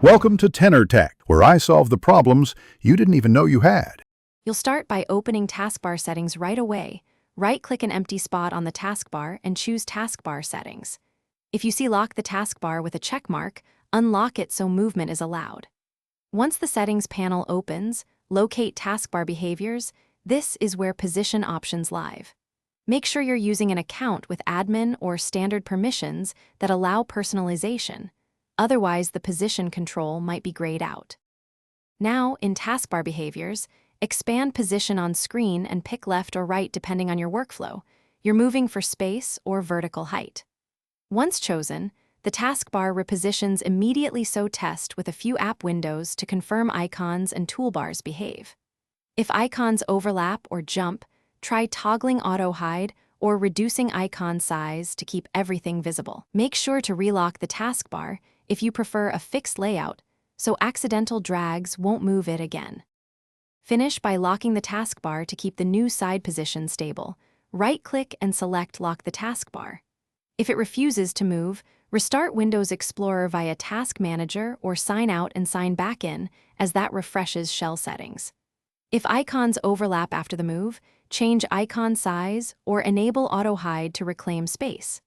Welcome to Tenor Tech, where I solve the problems you didn't even know you had. You'll start by opening Taskbar settings right away. Right-click an empty spot on the taskbar and choose Taskbar settings. If you see Lock the Taskbar with a check mark, unlock it so movement is allowed. Once the Settings panel opens, locate Taskbar behaviors. This is where Position options live. Make sure you're using an account with admin or standard permissions that allow personalization. Otherwise, the position control might be grayed out. Now, in Taskbar behaviors, expand position on screen and pick left or right depending on your workflow. You're moving for space or vertical height. Once chosen, the taskbar repositions immediately, so test with a few app windows to confirm icons and toolbars behave. If icons overlap or jump, try toggling auto hide or reducing icon size to keep everything visible. Make sure to relock the taskbar if you prefer a fixed layout, so accidental drags won't move it again. Finish by locking the taskbar to keep the new side position stable. Right-click and select Lock the Taskbar. If it refuses to move, restart Windows Explorer via Task Manager or sign out and sign back in, as that refreshes shell settings. If icons overlap after the move, change icon size or enable auto hide to reclaim space.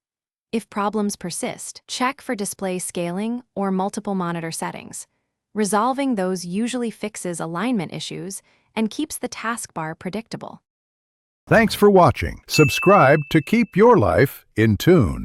If problems persist, check for display scaling or multiple monitor settings. Resolving those usually fixes alignment issues and keeps the taskbar predictable. Thanks for watching. Subscribe to keep your life in tune.